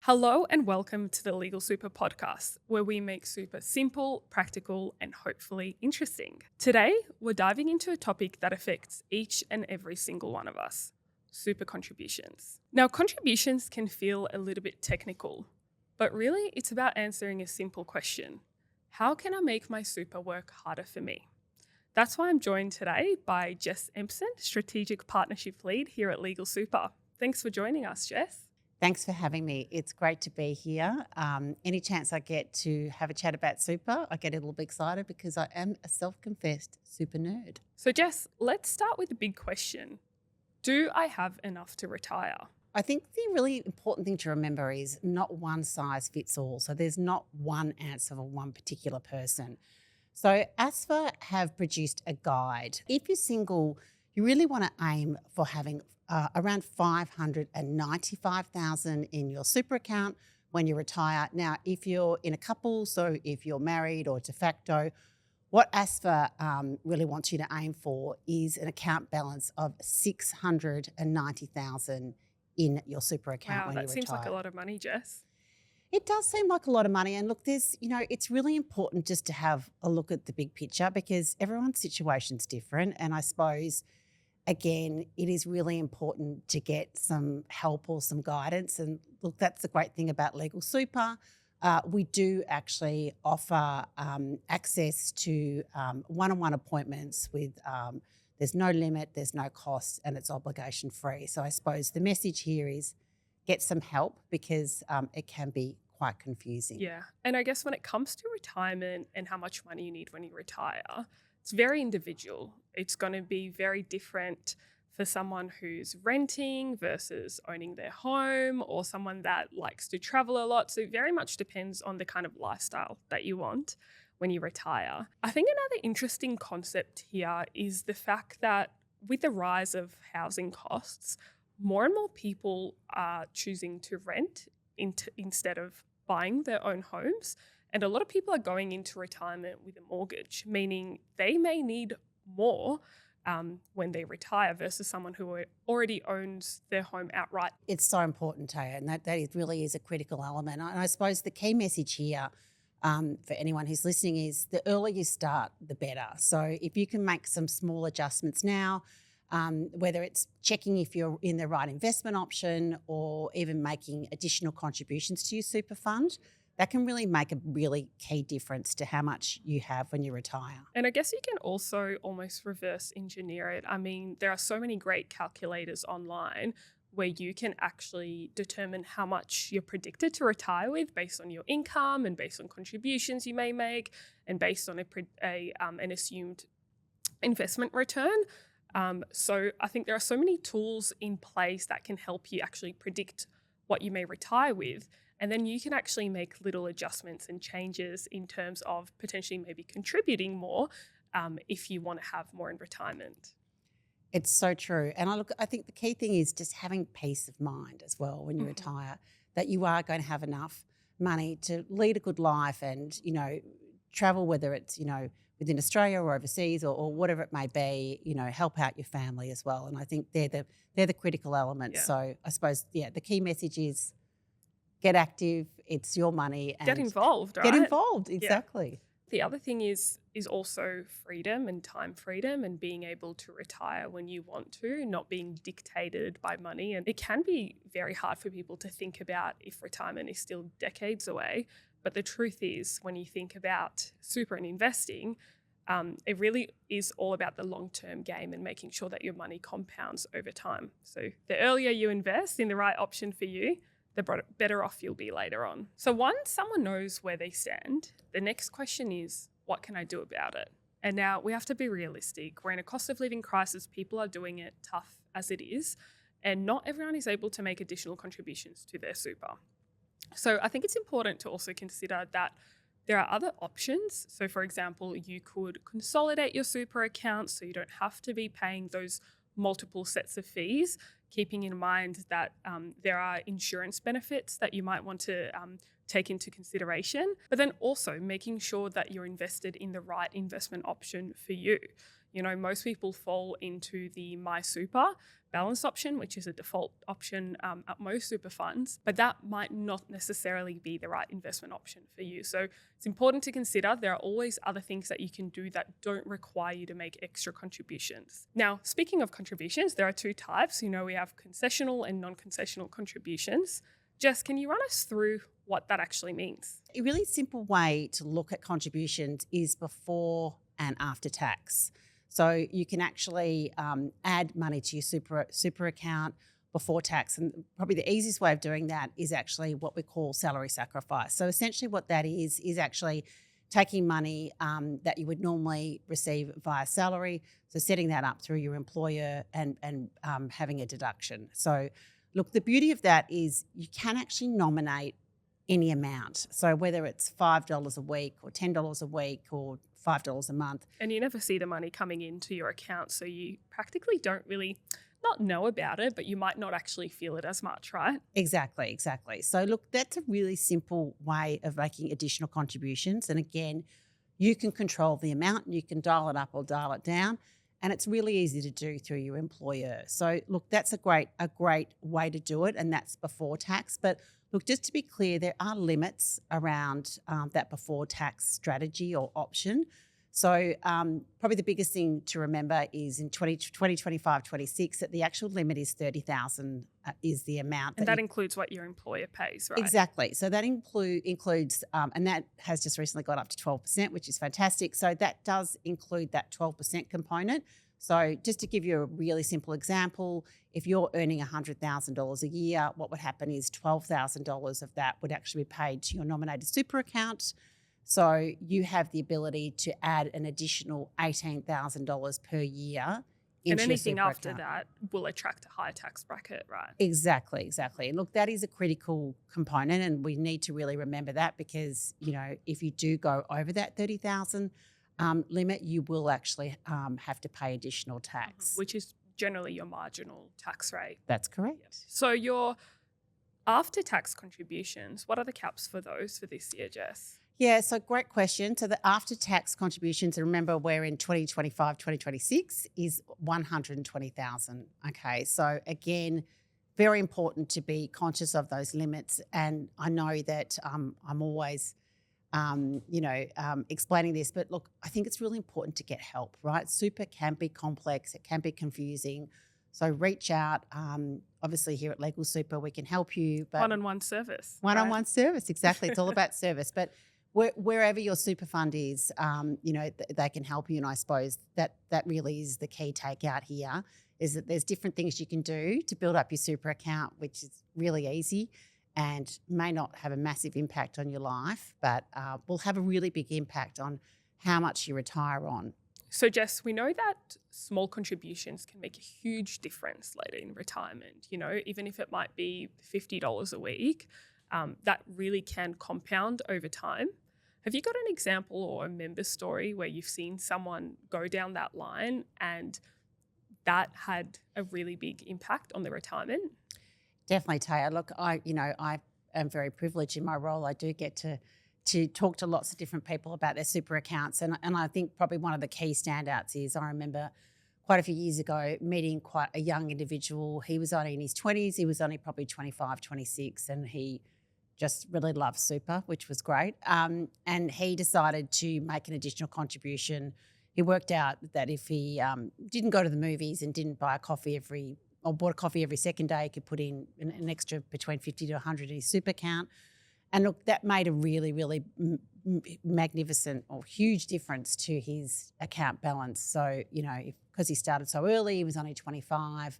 Hello and welcome to the Legal Super podcast, where we make super simple, practical, and hopefully interesting. Today, we're diving into a topic that affects each and every single one of us: super contributions. Now, contributions can feel a little bit technical, but really it's about answering a simple question: how can I make my super work harder for me? That's why I'm joined today by Jess, Empson, Strategic Partnership Lead here at Legal Super. Thanks for joining us, Jess. Thanks for having me. It's great to be here. Any chance I get to have a chat about super, I get a little bit excited because I am a self-confessed super nerd. So Jess, let's start with the big question. Do I have enough to retire? I think the really important thing to remember is not one size fits all. So there's not one answer for one particular person. So ASFA have produced a guide. If you're single, you really want to aim for having around $595,000 in your super account when you retire. Now, if you're in a couple, so if you're married or de facto, what ASFA really wants you to aim for is an account balance of $690,000 in your super account when you retire. Wow, that seems like a lot of money, Jess. It does seem like a lot of money. And look, it's really important just to have a look at the big picture because everyone's situation's different. And I suppose, again, it is really important to get some help or some guidance. And look, that's the great thing about Legal Super. We do actually offer access to one-on-one appointments with there's no limit, there's no cost, and it's obligation free. So I suppose the message here is get some help because it can be quite confusing. Yeah. And I guess when it comes to retirement and how much money you need when you retire, it's very individual. It's going to be very different for someone who's renting versus owning their home or someone that likes to travel a lot. So it very much depends on the kind of lifestyle that you want when you retire. I think another interesting concept here is the fact that with the rise of housing costs, more and more people are choosing to rent instead of buying their own homes. And a lot of people are going into retirement with a mortgage, meaning they may need more when they retire versus someone who already owns their home outright. It's so important, Tair, and that really is a critical element. And I suppose the key message here for anyone who's listening is the earlier you start, the better. So if you can make some small adjustments now, whether it's checking if you're in the right investment option or even making additional contributions to your super fund, that can really make a really key difference to how much you have when you retire. And I guess you can also almost reverse engineer it. I mean, there are so many great calculators online where you can actually determine how much you're predicted to retire with based on your income and based on contributions you may make and based on an assumed investment return. So I think there are so many tools in place that can help you actually predict what you may retire with. And then you can actually make little adjustments and changes in terms of potentially maybe contributing more if you want to have more in retirement. It's so true. And I think the key thing is just having peace of mind as well when you retire, that you are going to have enough money to lead a good life and, travel, whether it's, within Australia or overseas or whatever it may be, help out your family as well. And I think they're the critical elements. Yeah. So I suppose, the key message is get active. It's your money. And get involved, right? Get involved, exactly. Yeah. The other thing is also freedom and time freedom and being able to retire when you want to, not being dictated by money. And it can be very hard for people to think about if retirement is still decades away. But the truth is, when you think about super and investing, it really is all about the long-term game and making sure that your money compounds over time. So the earlier you invest in the right option for you, the better off you'll be later on. So once someone knows where they stand, the next question is, what can I do about it? And now we have to be realistic. We're in a cost of living crisis. People are doing it tough as it is, and not everyone is able to make additional contributions to their super. So I think it's important to also consider that there are other options. So for example, you could consolidate your super accounts so you don't have to be paying those multiple sets of fees, keeping in mind that there are insurance benefits that you might want to take into consideration, but then also making sure that you're invested in the right investment option for you. Most people fall into the My Super balance option, which is a default option at most super funds, but that might not necessarily be the right investment option for you. So it's important to consider there are always other things that you can do that don't require you to make extra contributions. Now, speaking of contributions, there are two types. We have concessional and non-concessional contributions. Jess, can you run us through what that actually means? A really simple way to look at contributions is before and after tax. So you can actually add money to your super account before tax. And probably the easiest way of doing that is actually what we call salary sacrifice. So essentially what that is actually taking money that you would normally receive via salary, so setting that up through your employer and having a deduction. So look, the beauty of that is you can actually nominate any amount. So whether it's $5 a week or $10 a week or $5 a month. And you never see the money coming into your account, so you practically don't really not know about it, but you might not actually feel it as much, right? Exactly. So look, that's a really simple way of making additional contributions. And again, you can control the amount, you can dial it up or dial it down, and it's really easy to do through your employer. So look, that's a great way to do it, and that's before tax. But look, just to be clear, there are limits around that before tax strategy or option. So probably the biggest thing to remember is in 2025-26 that the actual limit is $30,000 is the amount. And that includes what your employer pays, right? Exactly. So that includes, and that has just recently got up to 12%, which is fantastic. So that does include that 12% component. So just to give you a really simple example, if you're earning $100,000 a year, what would happen is $12,000 of that would actually be paid to your nominated super account. So you have the ability to add an additional $18,000 per year. And anything after that will attract a higher tax bracket, right? Exactly. And look, that is a critical component, and we need to really remember that because, if you do go over that 30,000 limit, you will actually have to pay additional tax. Which is generally your marginal tax rate. That's correct. Yep. So your after-tax contributions, what are the caps for those for this year, Jess? Yeah, so great question. So the after-tax contributions, and remember we're in 2025, 2026, is $120,000. Okay, so again, very important to be conscious of those limits. And I know that I'm always explaining this, but look, I think it's really important to get help, right? Super can be complex, it can be confusing. So reach out. Obviously here at Legal Super, we can help you. But one-on-one service. One-on-one service, exactly. It's all about service. But wherever your super fund is, they can help you. And I suppose that really is the key takeout here, is that there's different things you can do to build up your super account, which is really easy and may not have a massive impact on your life, but will have a really big impact on how much you retire on. So Jess, we know that small contributions can make a huge difference later in retirement. Even if it might be $50 a week, that really can compound over time. Have you got an example or a member story where you've seen someone go down that line and that had a really big impact on their retirement? Definitely, Tair. Look, I am very privileged in my role. I do get to talk to lots of different people about their super accounts. And I think probably one of the key standouts is I remember quite a few years ago meeting quite a young individual. He was only in his 20s. He was only probably 25, 26, and he just really loved super, which was great. And he decided to make an additional contribution. He worked out that if he didn't go to the movies and didn't buy a coffee bought a coffee every second day, he could put in an extra between 50 to 100 in his super account. And look, that made a really, really magnificent or huge difference to his account balance. So, because he started so early, he was only 25.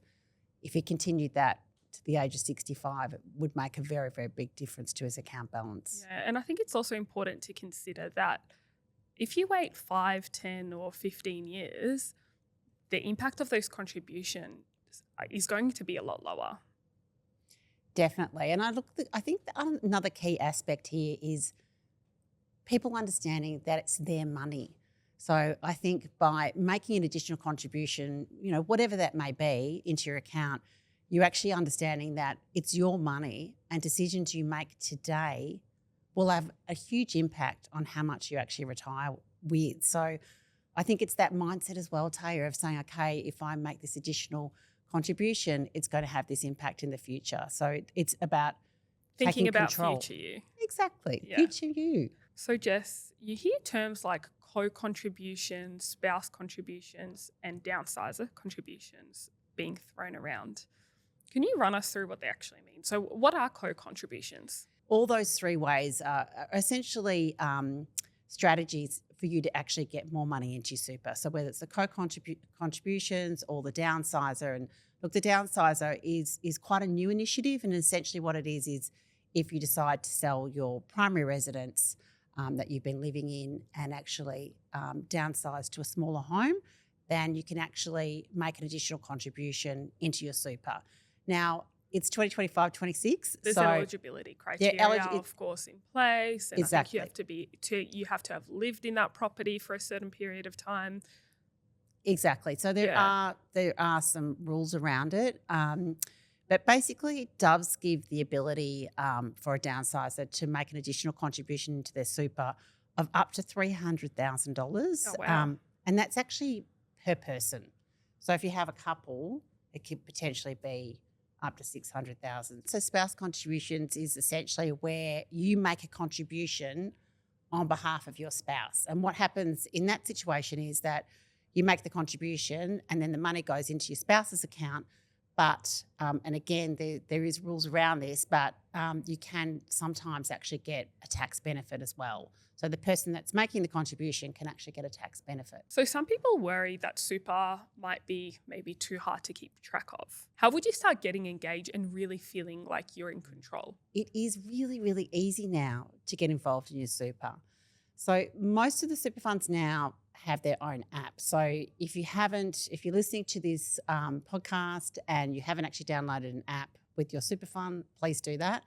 If he continued that to the age of 65, it would make a very, very big difference to his account balance. Yeah, and I think it's also important to consider that if you wait 5, 10 or 15 years, the impact of those contributions is going to be a lot lower. Definitely. And I think another key aspect here is people understanding that it's their money. So I think by making an additional contribution, whatever that may be, into your account, you're actually understanding that it's your money and decisions you make today will have a huge impact on how much you actually retire with. So I think it's that mindset as well, Tair, of saying, okay, if I make this additional contribution, it's going to have this impact in the future. So it's about Thinking taking about control. future you. Exactly, Yeah. future you. So Jess, you hear terms like co-contributions, spouse contributions, and downsizer contributions being thrown around. Can you run us through what they actually mean? So what are co-contributions? All those three ways are essentially strategies for you to actually get more money into your super. So whether it's the co-contributions or the downsizer, and look, the downsizer is quite a new initiative, and essentially what it is if you decide to sell your primary residence that you've been living in and actually downsize to a smaller home, then you can actually make an additional contribution into your super. Now, it's 2025-26. There's so an eligibility criteria, of course, in place. And exactly. I think you have to have lived in that property for a certain period of time. Exactly. So there are some rules around it. But basically, it does give the ability for a downsizer to make an additional contribution to their super of up to $300,000. Oh, wow. And that's actually per person. So if you have a couple, it could potentially be up to $600,000. So spouse contributions is essentially where you make a contribution on behalf of your spouse. And what happens in that situation is that you make the contribution and then the money goes into your spouse's account. But, and again, there is rules around this, but you can sometimes actually get a tax benefit as well. So the person that's making the contribution can actually get a tax benefit. So some people worry that super might be maybe too hard to keep track of. How would you start getting engaged and really feeling like you're in control? It is really, really easy now to get involved in your super. So most of the super funds now have their own app. So if you're listening to this podcast and you haven't actually downloaded an app with your super fund, please do that,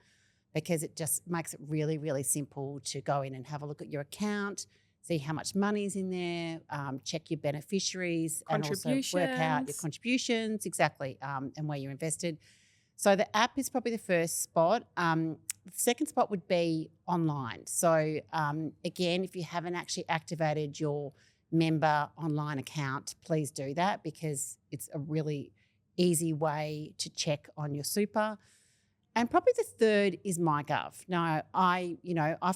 because it just makes it really, really simple to go in and have a look at your account, see how much money's in there, check your beneficiaries, and also work out your contributions, exactly, and where you're invested. So the app is probably the first spot. The second spot would be online. So again, if you haven't actually activated your member online account, please do that, because it's a really easy way to check on your super. And probably the third is MyGov. Now, I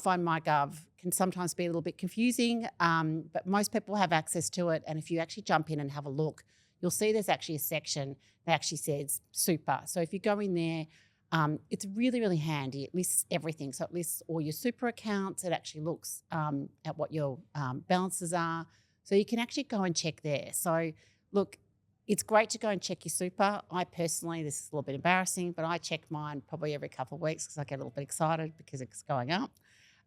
find MyGov can sometimes be a little bit confusing, but most people have access to it. And if you actually jump in and have a look, you'll see there's actually a section that actually says super. So if you go in there, it's really, really handy. It lists everything. So it lists all your super accounts. It actually looks at what your balances are. So you can actually go and check there. So look, it's great to go and check your super. I personally, this is a little bit embarrassing, but I check mine probably every couple of weeks because I get a little bit excited because it's going up.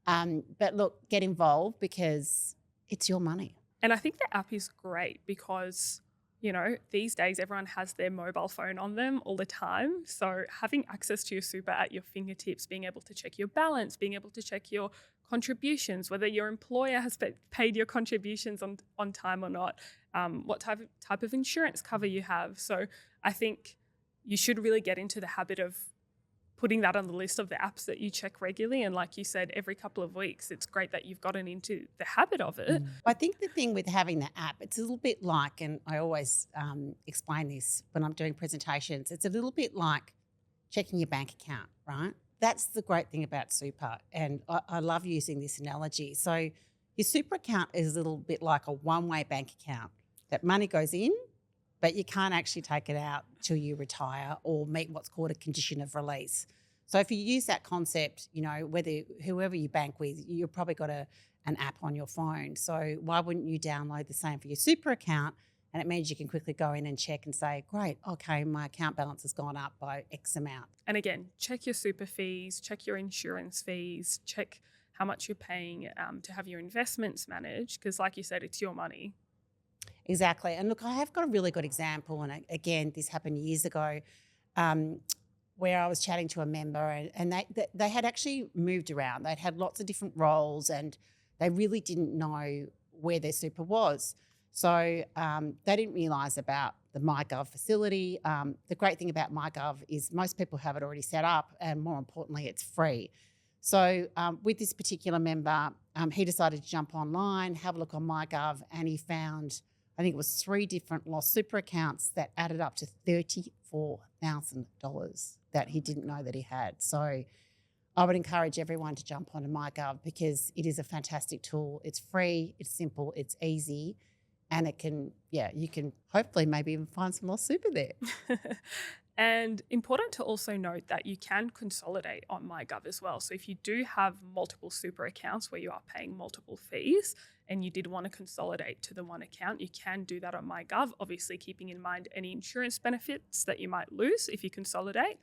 But look, get involved because it's your money. And I think the app is great because, these days everyone has their mobile phone on them all the time. So having access to your super at your fingertips, being able to check your balance, being able to check your contributions, whether your employer has paid your contributions on time or not, what type of insurance cover you have. So I think you should really get into the habit of putting that on the list of the apps that you check regularly. And like you said, every couple of weeks, it's great that you've gotten into the habit of it. I think the thing with having the app, it's a little bit like, and I always explain this when I'm doing presentations, it's a little bit like checking your bank account, right? That's the great thing about super. And I love using this analogy. So your super account is a little bit like a one-way bank account. That money goes in, but you can't actually take it out till you retire or meet what's called a condition of release. So if you use that concept, whoever you bank with, you've probably got an app on your phone. So why wouldn't you download the same for your super account? And it means you can quickly go in and check and say, great, okay, my account balance has gone up by X amount. And again, check your super fees, check your insurance fees, check how much you're paying to have your investments managed, because like you said, it's your money. Exactly. And look, I have got a really good example. And again, this happened years ago where I was chatting to a member and they had actually moved around. They'd had lots of different roles and they really didn't know where their super was. So they didn't realise about the MyGov facility. The great thing about MyGov is most people have it already set up and more importantly, it's free. So with this particular member, he decided to jump online, have a look on MyGov, and he found, I think it was 3 different lost super accounts that added up to $34,000 that he didn't know that he had. So I would encourage everyone to jump onto MyGov because it is a fantastic tool. It's free, it's simple, it's easy, and it can, you can hopefully maybe even find some lost super there. And important to also note that you can consolidate on MyGov as well. So if you do have multiple super accounts where you are paying multiple fees and you did want to consolidate to the one account, you can do that on MyGov, obviously keeping in mind any insurance benefits that you might lose if you consolidate.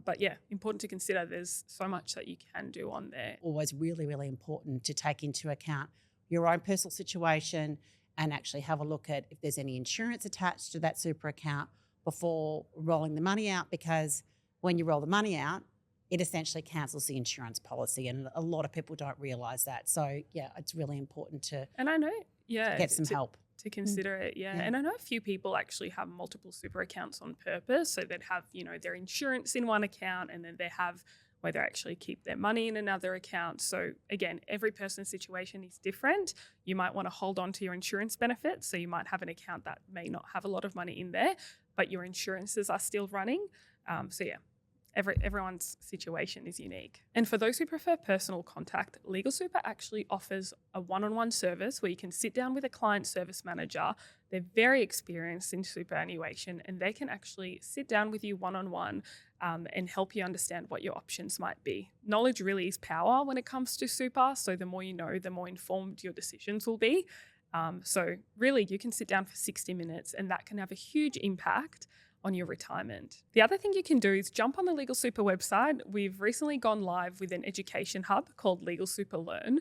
But important to consider. There's so much that you can do on there. Always really, really important to take into account your own personal situation and actually have a look at if there's any insurance attached to that super account before rolling the money out, because when you roll the money out, it essentially cancels the insurance policy, and a lot of people don't realise that. So, it's really important to get some help. To consider it, And I know a few people actually have multiple super accounts on purpose. So they'd have, their insurance in one account and then they have where they actually keep their money in another account. So again, every person's situation is different. You might want to hold on to your insurance benefits. So you might have an account that may not have a lot of money in there, but your insurances are still running. Everyone's situation is unique. And for those who prefer personal contact, Legal Super actually offers a one-on-one service where you can sit down with a client service manager. They're very experienced in superannuation and they can actually sit down with you one-on-one and help you understand what your options might be. Knowledge really is power when it comes to super. So the more you know, the more informed your decisions will be. So really you can sit down for 60 minutes and that can have a huge impact on your retirement. The other thing you can do is jump on the Legal Super website. We've recently gone live with an education hub called Legal Super Learn,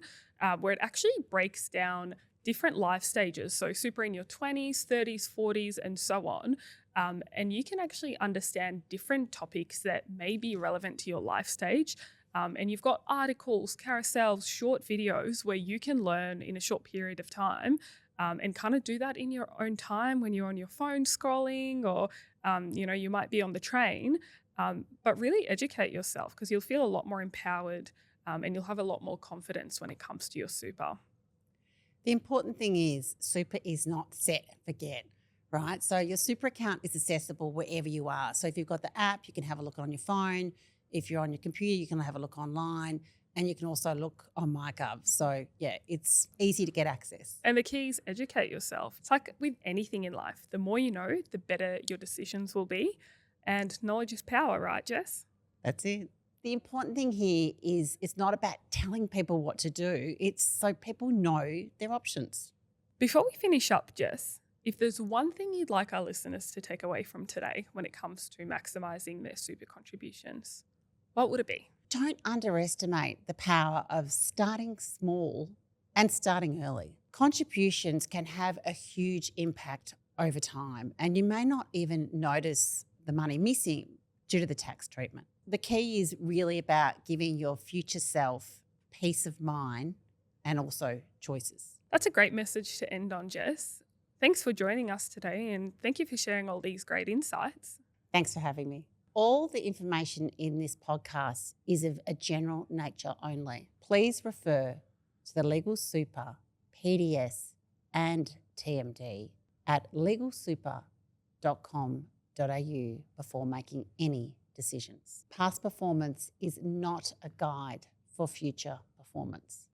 where it actually breaks down different life stages. So super in your 20s, 30s, 40s, and so on. And you can actually understand different topics that may be relevant to your life stage. And you've got articles, carousels, short videos where you can learn in a short period of time and kind of do that in your own time when you're on your phone scrolling or, you might be on the train, but really educate yourself because you'll feel a lot more empowered and you'll have a lot more confidence when it comes to your super. The important thing is super is not set and forget, right? So your super account is accessible wherever you are. So if you've got the app, you can have a look on your phone. If you're on your computer, you can have a look online. And you can also look on MyGov. So, it's easy to get access. And the key is educate yourself. It's like with anything in life. The more you know, the better your decisions will be. And knowledge is power, right, Jess? That's it. The important thing here is it's not about telling people what to do. It's so people know their options. Before we finish up, Jess, if there's one thing you'd like our listeners to take away from today when it comes to maximising their super contributions, what would it be? Don't underestimate the power of starting small and starting early. Contributions can have a huge impact over time, and you may not even notice the money missing due to the tax treatment. The key is really about giving your future self peace of mind and also choices. That's a great message to end on, Jess. Thanks for joining us today, and thank you for sharing all these great insights. Thanks for having me. All the information in this podcast is of a general nature only. Please refer to the Legal Super, PDS and TMD at legalsuper.com.au before making any decisions. Past performance is not a guide for future performance.